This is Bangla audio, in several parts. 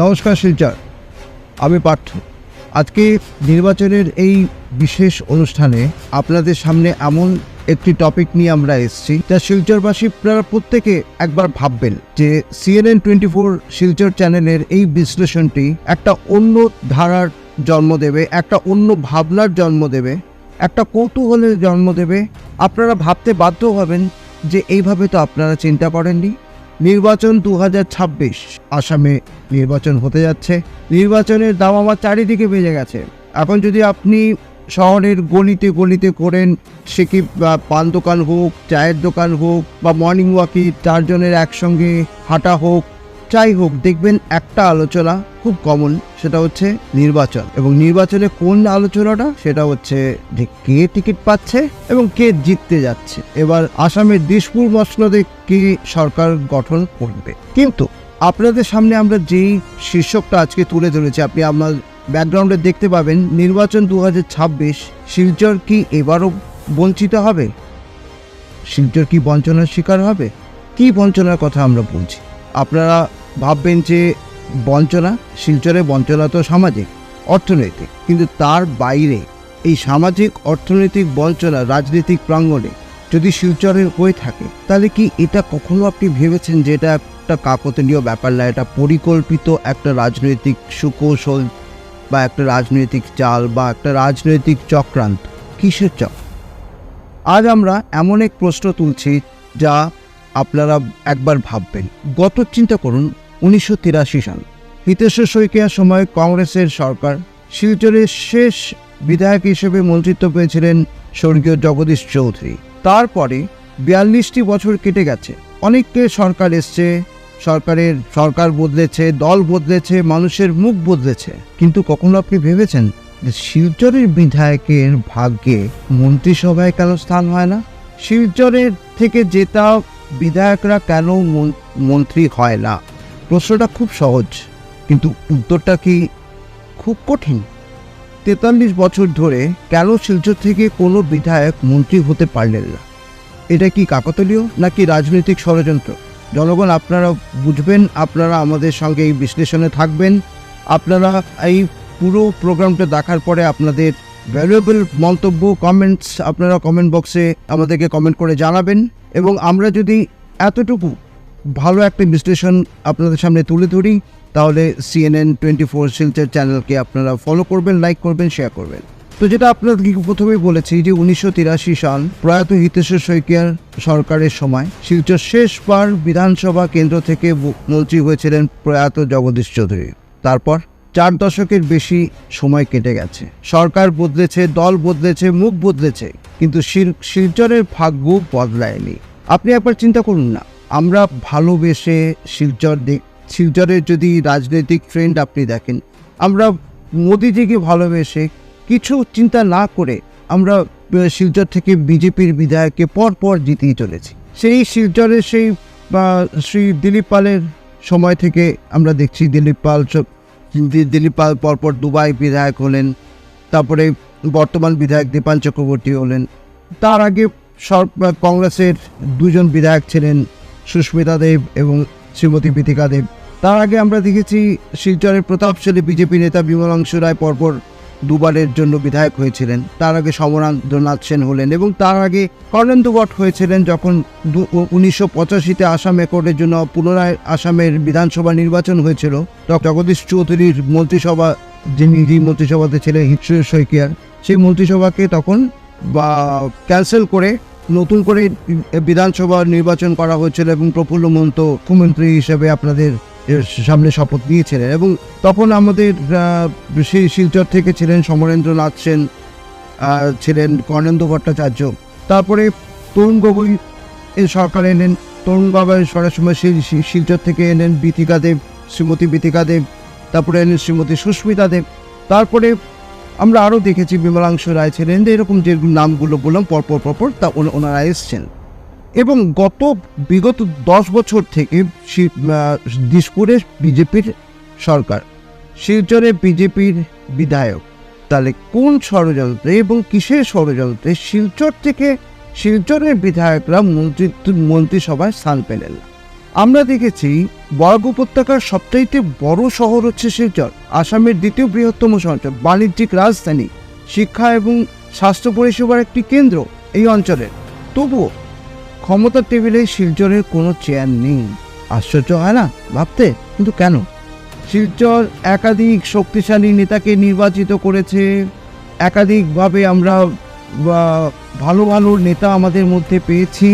নমস্কার শিলচর, আমি পার্থ। আজকে নির্বাচনের এই বিশেষ অনুষ্ঠানে আপনাদের সামনে এমন একটি টপিক নিয়ে আমরা এসেছি যা শিলচরবাসী আপনারা প্রত্যেকে একবার ভাববেন যে CNN24 শিলচর চ্যানেলের এই বিশ্লেষণটি একটা অন্য ধারার জন্ম দেবে, একটা অন্য ভাবনার জন্ম দেবে, একটা কৌতূহলের জন্ম দেবে। আপনারা ভাবতে বাধ্য হবেন যে এইভাবে তো আপনারা চিন্তা করেননি। নির্বাচন 2026, আসামে নির্বাচন হতে যাচ্ছে। নির্বাচনের দাম আমার চারিদিকে বেজে গেছে। এখন যদি আপনি শহরের গলিতে গলিতে করেন, সে কি পান দোকান হোক, চায়ের দোকান হোক, বা মর্নিং ওয়াকে চারজনের একসঙ্গে হাঁটা হোক, যাই হোক, দেখবেন একটা আলোচনা খুব কমন, সেটা হচ্ছে নির্বাচন। এবং নির্বাচনে কোন আলোচনাটা? সেটা হচ্ছে যে কে টিকিট পাচ্ছে এবং কে জিততে যাচ্ছে। এবার আসামের দিশপুর মসনদে কে সরকার গঠন করবে। কিন্তু আপনাদের সামনে আমরা যেই শীর্ষকটা আজকে তুলে ধরেছি, আপনি আপনার ব্যাকগ্রাউন্ডে দেখতে পাবেন নির্বাচন 2026। শিলচর কি এবারও বঞ্চিত হবে? শিলচর কি বঞ্চনার শিকার হবে? কি বঞ্চনার কথা আমরা বলছি? আপনারা ভাববেন যে বঞ্চনা, শিলচরে বঞ্চনা তো সামাজিক অর্থনৈতিক, কিন্তু তার বাইরে এই সামাজিক অর্থনৈতিক বঞ্চনা রাজনৈতিক প্রাঙ্গণে যদি শিলচরের হয়ে থাকে, তাহলে কি এটা কখনো আপনি ভেবেছেন যে এটা একটা কাকতালীয় ব্যাপার না? এটা পরিকল্পিত একটা রাজনৈতিক সুকৌশল বা একটা রাজনৈতিক চাল বা একটা রাজনৈতিক চক্রান্ত? কিসের চক্র? আজ আমরা এমন এক প্রশ্ন তুলছি যা আপনারা একবার ভাববেন। গত চিন্তা করুন, 1983 সাল হিতেশ্বর শইকীয়ার সময় কংগ্রেসের সরকার। শিলচরের শেষ বিধায়ক হিসেবে মন্ত্রিত্ব পেয়েছিলেন স্বর্গীয় জগদীশ চৌধুরী। তারপরে 42টি বছর কেটে গেছে। অনেককে সরকার এসছে, সরকার বদলেছে, দল বদলেছে, মানুষের মুখ বদলেছে, কিন্তু কখনো আপনি ভেবেছেন যে শিলচরের বিধায়কের ভাগ্যে মন্ত্রিসভায় কেন স্থান হয় না? শিলচরের থেকে জেতা বিধায়করা কেন মন্ত্রী হয় না? প্রশ্নটা খুব সহজ, কিন্তু উত্তরটা কি খুব কঠিন? 43 বছর ধরে কেন শিলচর থেকে কোনো বিধায়ক মন্ত্রী হতে পারলেন না? এটা কি কাকতালীয় নাকি রাজনৈতিক ষড়যন্ত্র? জনগণ আপনারা বুঝবেন, আপনারা আমাদের সঙ্গে এই বিশ্লেষণে থাকবেন। আপনারা এই পুরো প্রোগ্রামটা দেখার পরে আপনাদের ভ্যালুয়েবল মন্তব্য, কমেন্টস আপনারা কমেন্ট বক্সে আমাদেরকে কমেন্ট করে জানাবেন। এবং আমরা যদি এতটুকু ভালো একটা বিশ্লেষণ আপনাদের সামনে তুলে ধরি, তাহলে CNN24 শিলচর চ্যানেলকে আপনারা ফলো করবেন, লাইক করবেন, শেয়ার করবেন। তো যেটা আপনাদেরকে প্রথমেই বলেছি যে 1983 সাল প্রয়াত হিতেশ্বর শইকীয়ার সরকারের সময় শিলচর শেষবার বিধানসভা কেন্দ্র থেকে মন্ত্রী হয়েছিলেন প্রয়াত জগদীশ চৌধুরী। তারপর 4 দশকের বেশি সময় কেটে গেছে। সরকার বদলেছে, দল বদলেছে, মুখ বদলেছে, কিন্তু শিলচরের ভাগ্য বদলায়নি। আপনি একবার চিন্তা করুন না, আমরা ভালোবেসে শিলচরের যদি রাজনৈতিক ট্রেন্ড আপনি দেখেন, আমরা মোদিজিকে ভালোবেসে কিছু চিন্তা না করে আমরা শিলচর থেকে বিজেপির বিধায়ককে পরপর জিতিয়ে চলেছি। সেই শিলচরের শ্রী দিলীপ পালের সময় থেকে আমরা দেখছি দিলীপ পাল পরপর দুবাই বিধায়ক হলেন, তারপরে বর্তমান বিধায়ক দীপান চক্রবর্তী হলেন। তার আগে কংগ্রেসের 2 জন বিধায়ক ছিলেন, সুস্মিতা দেব এবং শ্রীমতী বিথিকা দেব। তার আগে আমরা দেখেছি শিলচরের প্রতাপশালী বিজেপি নেতা বিমলাংশু রায় পরপর 2 বারের জন্য বিধায়ক হয়েছিলেন। তার আগে সমরেন্দ্রনাথ সেন হলেন, এবং তার আগে কর্ণেন্দু বট হয়েছিলেন যখন 1985-তে আসাম অ্যাকর্ডের জন্য পুনরায় আসামের বিধানসভা নির্বাচন হয়েছিল। জগদীশ চৌধুরীর মন্ত্রিসভা, যিনি মন্ত্রিসভাতে ছিলেন হিতেশ্বর শইকীয়ার, সেই মন্ত্রিসভাকে তখন ক্যান্সেল করে নতুন করে বিধানসভা নির্বাচন করা হয়েছিল, এবং প্রফুল্ল মহন্ত মুখ্যমন্ত্রী হিসেবে আপনাদের সামনে শপথ নিয়েছিলেন। এবং তখন আমাদের সেই শিলচর থেকে ছিলেন সমরেন্দ্রনাথ সেন, ছিলেন কর্ণেন্দু ভট্টাচার্য। তারপরে তরুণ গগৈ এর সরকার এলেন, তরুণ বাবার সময় শিলচর থেকে এলেন বিথিকা দেব, শ্রীমতী বিথিকা দেব, তারপরে এলেন শ্রীমতী সুস্মিতা দেব। তারপরে আমরা আরও দেখেছি বিমলাংশু রায় ছিলেন। এরকম যে নামগুলো বললাম পরপর তা ওনারা এসছেন। এবং বিগত 10 বছর থেকে দিশপুরে বিজেপির সরকার, শিলচরে বিজেপির বিধায়ক। তাহলে কোন ষড়যন্ত্রে এবং কিসের ষড়যন্ত্রে শিলচরের বিধায়করা মন্ত্রিসভায় স্থান পেলেন না? আমরা দেখেছি বরাক উপত্যকার সবচাইতে বড় শহর হচ্ছে শিলচর, আসামের দ্বিতীয় বৃহত্তম শহর, বাণিজ্যিক রাজধানী, শিক্ষা এবং স্বাস্থ্য পরিষেবার একটি কেন্দ্র এই অঞ্চলের। তবুও ক্ষমতার টেবিলে শিলচরের কোনো চেয়ার নেই। আশ্চর্য হয় না ভাবতে? কিন্তু কেন? শিলচর একাধিক শক্তিশালী নেতাকে নির্বাচিত করেছে, একাধিকভাবে আমরা ভালো ভালো নেতা আমাদের মধ্যে পেয়েছি,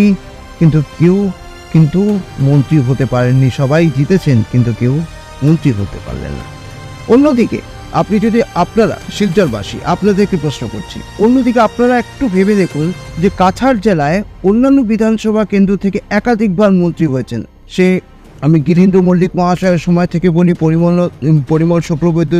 কেউ কিন্তু মন্ত্রী হতে পারেননি। সবাই জিতেছেন কিন্তু কেউ মন্ত্রী হতে পারলেন না। অন্যদিকে আপনি যদি আপনারা শিলচরবাসী, আপনাদেরকে প্রশ্ন করছি, অন্যদিকে আপনারা একটু ভেবে দেখুন যে কাছাড় জেলায় অন্যান্য বিধানসভা কেন্দ্র থেকে একাধিকবার মন্ত্রী হয়েছেন। আমি গিরীন্দ্র মল্লিক মহাশয়ের সময় থেকে বলি, পরিমল শুক্লবৈদ্য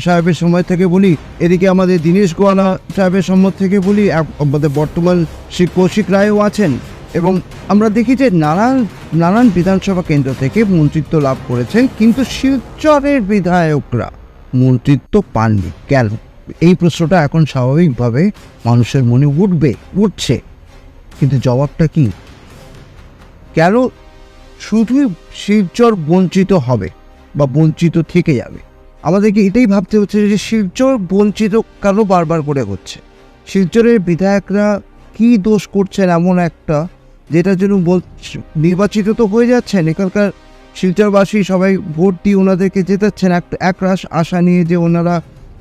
সাহেবের সময় থেকে বলি, এদিকে আমাদের দীনেশ গোয়ালা সাহেবের সময় থেকে বলি, আমাদের বর্তমান শ্রী কৌশিক রায়ও আছেন। এবং আমরা দেখি যে নানান বিধানসভা কেন্দ্র থেকে মন্ত্রিত্ব লাভ করেছেন, কিন্তু শিলচরের বিধায়করা মন্ত্রিত্ব পাননি। কেন? এই প্রশ্নটা এখন স্বাভাবিকভাবে মানুষের মনে উঠছে, কিন্তু জবাবটা কি? কেন শুধুই শিলচর বঞ্চিত হবে বা বঞ্চিত থেকে যাবে? আমাদেরকে এটাই ভাবতে হচ্ছে যে শিলচর বঞ্চিত কেন বারবার করে হচ্ছে? শিলচরের বিধায়করা কি দোষ করছেন এমন একটা, যেটার জন্য নির্বাচিত তো হয়ে যাচ্ছেন, এখানকার শিলচরবাসী সবাই ভোট দিয়ে ওনাদেরকে জেতাচ্ছেন একরাশ আশা নিয়ে যে ওনারা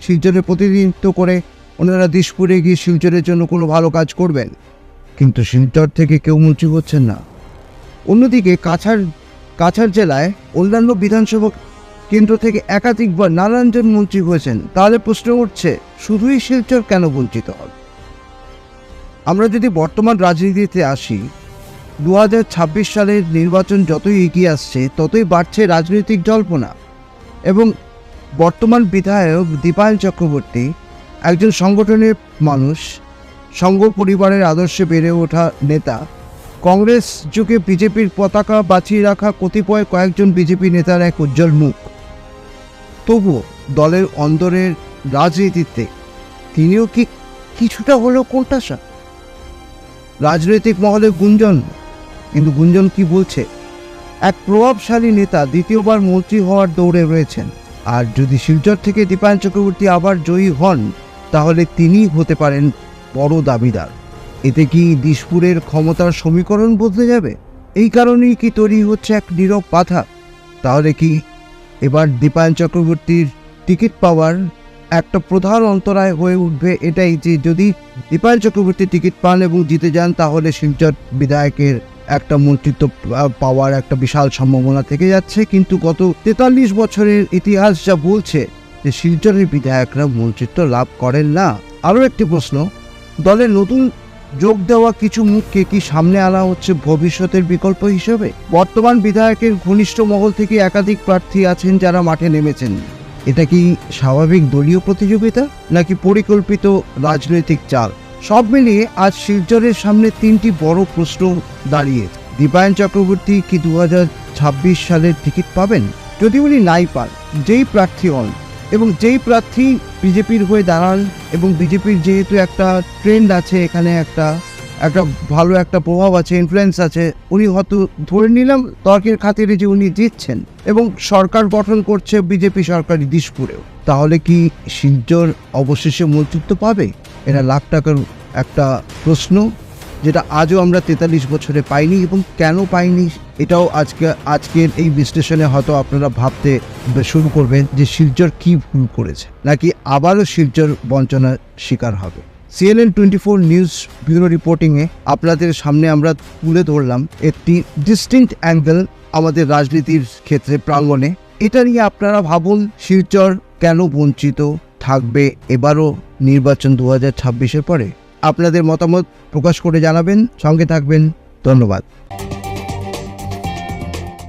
শিলচরের প্রতিনিধিত্ব করে ওনারা দিশপুরে গিয়ে শিলচরের জন্য কোনো ভালো কাজ করবেন, কিন্তু শিলচর থেকে কেউ মন্ত্রী হচ্ছেন না। অন্যদিকে কাছাড় জেলায় অন্যান্য বিধানসভা কেন্দ্র থেকে একাধিকবার নানানজন মন্ত্রী হয়েছেন। তাহলে প্রশ্ন উঠছে, শুধুই শিলচর কেন বঞ্চিত হবে? আমরা যদি বর্তমান রাজনীতিতে আসি, 2026 সালের নির্বাচন যতই এগিয়ে আসছে ততই বাড়ছে রাজনৈতিক জল্পনা। এবং বর্তমান বিধায়ক দীপায়ন চক্রবর্তী একজন সংগঠনের মানুষ, সংঘ পরিবারের আদর্শে বেড়ে ওঠা নেতা, কংগ্রেস যুগে বিজেপির পতাকা বাঁচিয়ে রাখা কয়েকজন বিজেপি নেতার এক উজ্জ্বল মুখ। তবুও দলের অন্দরের রাজনীতিতে তিনিও কি কিছুটা হলেও কোণঠাসা? রাজনৈতিক মহলে গুঞ্জন, কিন্তু গুঞ্জন কি বলছে? এক প্রভাবশালী নেতা দ্বিতীয়বার মন্ত্রী হওয়ার দৌড়ে রয়েছেন, আর যদি শিলচর থেকে দীপায়ন চক্রবর্তী আবার জয়ী হন তাহলে তিনি হতে পারেন বড় দাবিদার। এতে কি দিশপুরের ক্ষমতার সমীকরণ বদলে যাবে? এই কারণেই কি তৈরি হচ্ছে এক নীরব বাধা? তাহলে কি এবার দীপায়ন চক্রবর্তীর টিকিট পাওয়ার একটা প্রধান অন্তরায় হয়ে উঠবে এটাই যে যদি দীপায়ন চক্রবর্তী টিকিট পান এবং জিতে যান তাহলে শিলচর বিধায়কের একটা মন্ত্রিত্ব পাওয়ার একটা বিশাল সম্ভাবনা থেকে যাচ্ছে। কিন্তু গত 43 বছরের ইতিহাস যা বলছে যে শিলচরের বিধায়করা মন্ত্রিত্ব লাভ করেন না। আরও একটি প্রশ্ন, দলের নতুন যোগ দেওয়া কিছু মুখকে কি সামনে আনা হচ্ছে ভবিষ্যতের বিকল্প হিসেবে? বর্তমান বিধায়কের ঘনিষ্ঠ মহল থেকে একাধিক প্রার্থী আছেন যারা মাঠে নেমেছেন। এটা কি স্বাভাবিক দলীয় প্রতিযোগিতা নাকি পরিকল্পিত রাজনৈতিক চাল? সব মিলিয়ে আজ শিলচরের সামনে তিনটি বড় প্রশ্ন দাঁড়িয়ে। দীপায়ন চক্রবর্তী কি 2026 সালের টিকিট পাবেন? যদি উনি নাই পান, যেই প্রার্থী হন এবং যেই প্রার্থী বিজেপির হয়ে দাঁড়ান, এবং বিজেপির যেহেতু একটা ট্রেন্ড আছে, এখানে একটা ভালো একটা প্রভাব আছে, ইনফ্লুয়েন্স আছে, উনি হয়তো ধরে নিলাম তর্কের খাতিরে যে উনি জিতছেন এবং সরকার গঠন করছে বিজেপি সরকারি দিশপুরেও, তাহলে কি শিলচর অবশেষে মন্ত্রিত্ব পাবে? এটা লাখ টাকার একটা প্রশ্ন, যেটা আজও আমরা 43 বছরে পাইনি। এবং কেন পাইনি এটাও আজকের এই বিশ্লেষণে হয়তো আপনারা ভাবতে শুরু করবেন যে শিলচর কি ভুল করেছে, নাকি আবারও শিলচর বঞ্চনার শিকার হবে। CNN 24 নিউজ ব্যুরো রিপোর্টিংয়ে আপনাদের সামনে আমরা তুলে ধরলাম একটি ডিস্টিংক্ট অ্যাঙ্গেল আমাদের রাজনীতির ক্ষেত্রে প্রাঙ্গণে। এটা নিয়ে আপনারা ভাবুন, শিলচর কেন বঞ্চিত থাকবে এবারও নির্বাচন 2026-এর পরে? আপনাদের মতামত প্রকাশ করে জানাবেন, সঙ্গে থাকবেন। ধন্যবাদ।